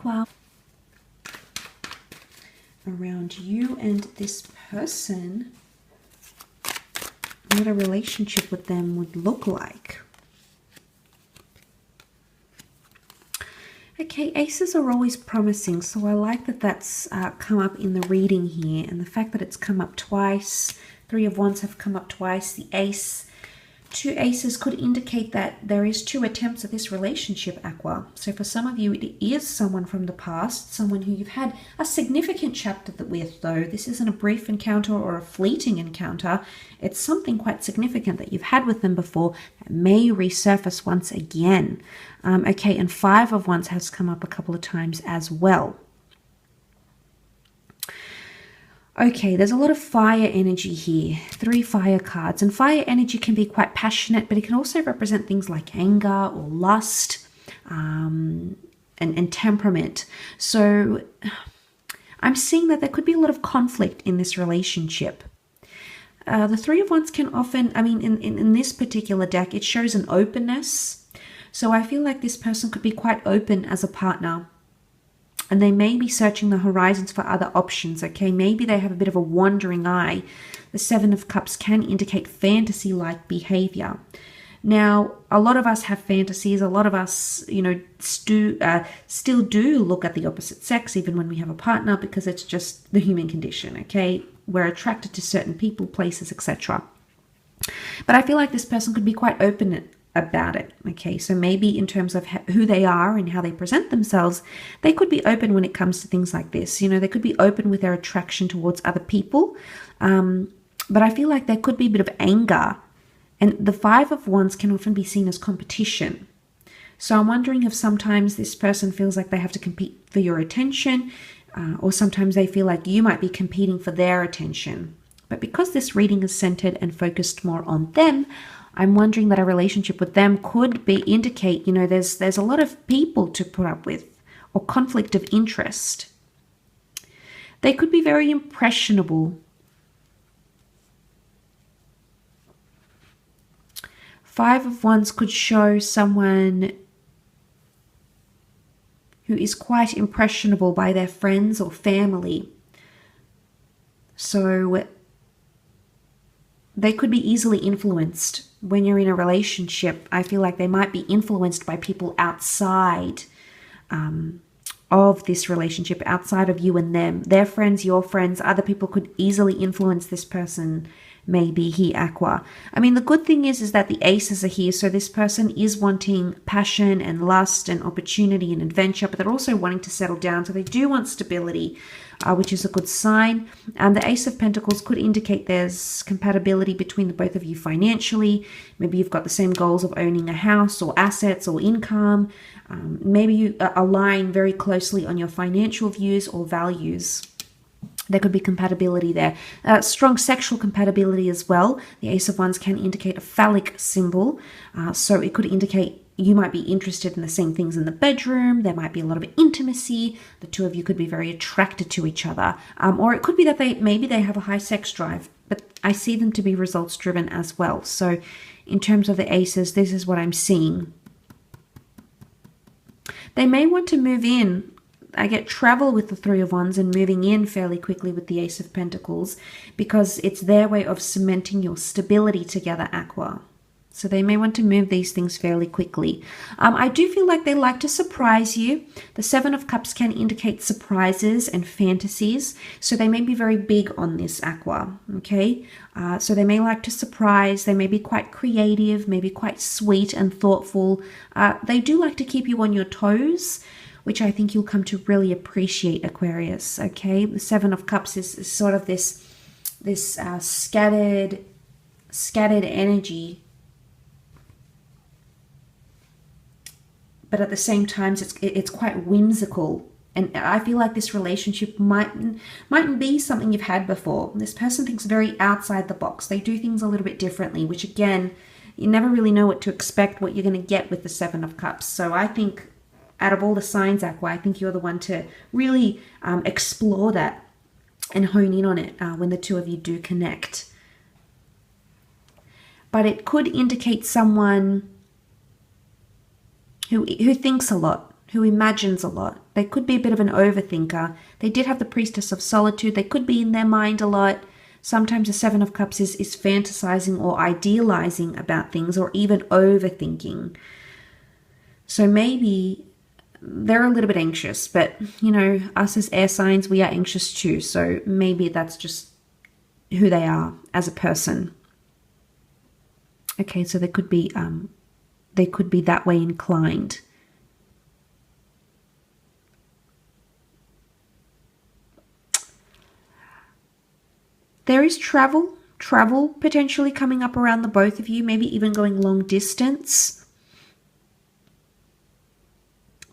Aqua, around you and this person, what a relationship with them would look like. Okay, aces are always promising, so I like that that's come up in the reading here, and the fact that it's come up twice. Three of Wands have come up twice. The ace, two aces could indicate that there is two attempts at this relationship, Aqua. So for some of you, it is someone from the past, someone who you've had a significant chapter with, though. This isn't a brief encounter or a fleeting encounter. It's something quite significant that you've had with them before that may resurface once again. Okay, and Five of Wands has come up a couple of times as well. Okay, there's a lot of fire energy here. 3 fire cards. And fire energy can be quite passionate, but it can also represent things like anger or lust and temperament. So I'm seeing that there could be a lot of conflict in this relationship. The Three of Wands can often, I mean, in this particular deck, it shows an openness. So I feel like this person could be quite open as a partner. And they may be searching the horizons for other options, okay? Maybe they have a bit of a wandering eye. The Seven of Cups can indicate fantasy-like behavior. Now, a lot of us have fantasies. A lot of us, you know, still do look at the opposite sex, even when we have a partner, because it's just the human condition, okay? We're attracted to certain people, places, etc. But I feel like this person could be quite open about it, okay? So maybe in terms of who they are and how they present themselves, they could be open when it comes to things like this. You know, they could be open with their attraction towards other people. But I feel like there could be a bit of anger. And the Five of Wands can often be seen as competition. So I'm wondering if sometimes this person feels like they have to compete for your attention, or sometimes they feel like you might be competing for their attention. But because this reading is centered and focused more on them, I'm wondering that a relationship with them could indicate, you know, there's a lot of people to put up with, or conflict of interest. They could be very impressionable. Five of Wands could show someone who is quite impressionable by their friends or family. So they could be easily influenced. When you're in a relationship, I feel like they might be influenced by people outside of this relationship, outside of you and them. Their friends, your friends, other people could easily influence this person, maybe here, Aqua. I mean, the good thing is that the aces are here, so this person is wanting passion and lust and opportunity and adventure, but they're also wanting to settle down, so they do want stability, which is a good sign. The Ace of Pentacles could indicate there's compatibility between the both of you financially. Maybe you've got the same goals of owning a house or assets or income. Maybe you align very closely on your financial views or values. There could be compatibility there. Strong sexual compatibility as well. The Ace of Wands can indicate a phallic symbol. So it could indicate you might be interested in the same things in the bedroom. There might be a lot of intimacy. The two of you could be very attracted to each other. Or it could be that maybe they have a high sex drive, but I see them to be results driven as well. So in terms of the aces, this is what I'm seeing. They may want to move in. I get travel with the Three of Wands and moving in fairly quickly with the Ace of Pentacles, because it's their way of cementing your stability together, Aqua. So they may want to move these things fairly quickly. I do feel like they like to surprise you. The Seven of Cups can indicate surprises and fantasies. So they may be very big on this, Aqua. Okay. So they may like to surprise. They may be quite creative, maybe quite sweet and thoughtful. They do like to keep you on your toes, which I think you'll come to really appreciate, Aquarius, okay? The Seven of Cups is sort of this scattered energy, but at the same time, it's quite whimsical. And I feel like this relationship mightn't be something you've had before. This person thinks very outside the box. They do things a little bit differently, which again, you never really know what to expect, what you're going to get with the Seven of Cups. So I think out of all the signs, Aqua, I think you're the one to really explore that and hone in on it when the two of you do connect. But it could indicate someone who thinks a lot. who imagines a lot. They could be a bit of an overthinker. They did have the Priestess of Solitude. They could be in their mind a lot. Sometimes the Seven of Cups is fantasizing or idealizing about things, or even overthinking. So maybe they're a little bit anxious, but you know, us as air signs, we are anxious too. So maybe that's just who they are as a person. Okay, so they could be that way inclined. There is travel potentially coming up around the both of you, maybe even going long distance.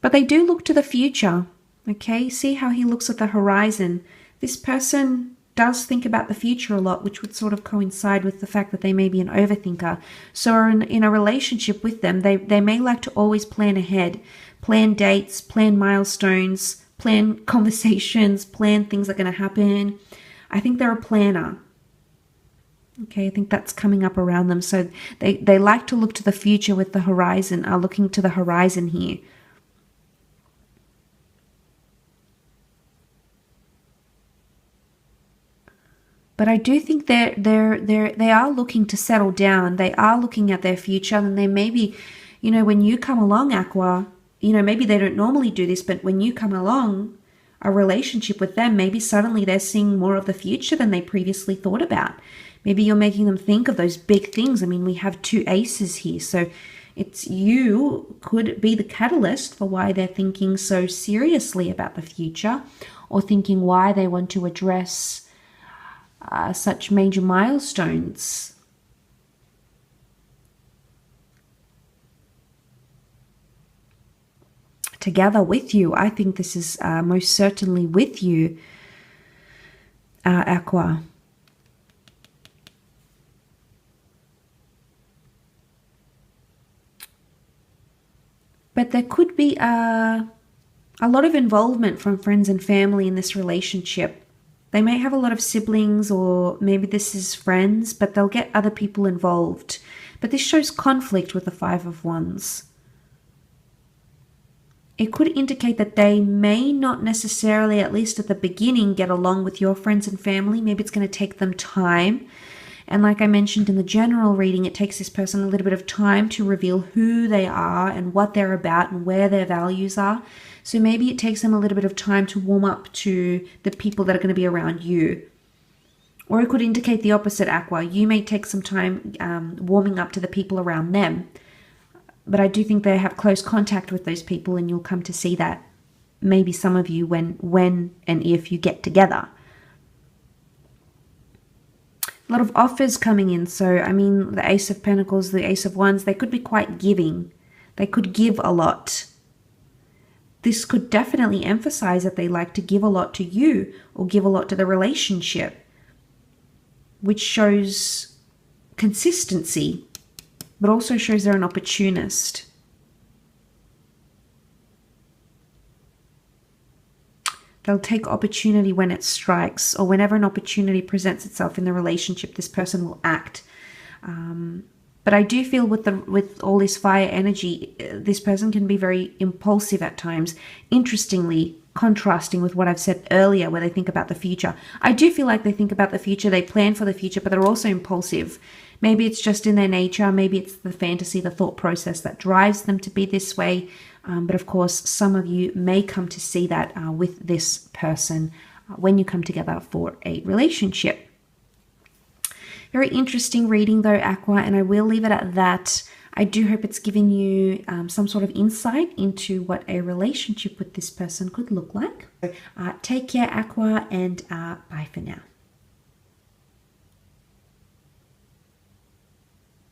But they do look to the future, okay? See how he looks at the horizon. This person does think about the future a lot, which would sort of coincide with the fact that they may be an overthinker. So in a relationship with them, they may like to always plan ahead, plan dates, plan milestones, plan conversations, plan things that are going to happen. I think they're a planner. Okay, I think that's coming up around them. So they like to look to the future with the horizon, are looking to the horizon here. But I do think they are looking to settle down. They are looking at their future, and they maybe, you know, when you come along, Aqua, you know, maybe they don't normally do this, but when you come along, a relationship with them, maybe suddenly they're seeing more of the future than they previously thought about. Maybe you're making them think of those big things. I mean, we have 2 aces here, so it's you could be the catalyst for why they're thinking so seriously about the future, or thinking why they want to address such major milestones. Together with you. I think this is most certainly with you, Aqua. But there could be a lot of involvement from friends and family in this relationship. They may have a lot of siblings, or maybe this is friends, but they'll get other people involved. But this shows conflict with the 5 of Wands. It could indicate that they may not necessarily, at least at the beginning, get along with your friends and family. Maybe it's going to take them time. And like I mentioned in the general reading, it takes this person a little bit of time to reveal who they are and what they're about and where their values are. So maybe it takes them a little bit of time to warm up to the people that are going to be around you. Or it could indicate the opposite, Aqua. You may take some time warming up to the people around them. But I do think they have close contact with those people, and you'll come to see that, maybe some of you, when and if you get together. A lot of offers coming in. So, I mean, the Ace of Pentacles, the Ace of Wands, they could be quite giving. They could give a lot. This could definitely emphasize that they like to give a lot to you, or give a lot to the relationship, which shows consistency, but also shows they're an opportunist. They'll take opportunity when it strikes, or whenever an opportunity presents itself in the relationship, this person will act. But I do feel with all this fire energy, this person can be very impulsive at times. Interestingly, contrasting with what I've said earlier, where they think about the future. I do feel like they think about the future, they plan for the future, but they're also impulsive. Maybe it's just in their nature, maybe it's the fantasy, the thought process that drives them to be this way. But of course, some of you may come to see that with this person when you come together for a relationship. Very interesting reading though, Aqua, and I will leave it at that. I do hope it's given you some sort of insight into what a relationship with this person could look like. Take care, Aqua, and bye for now.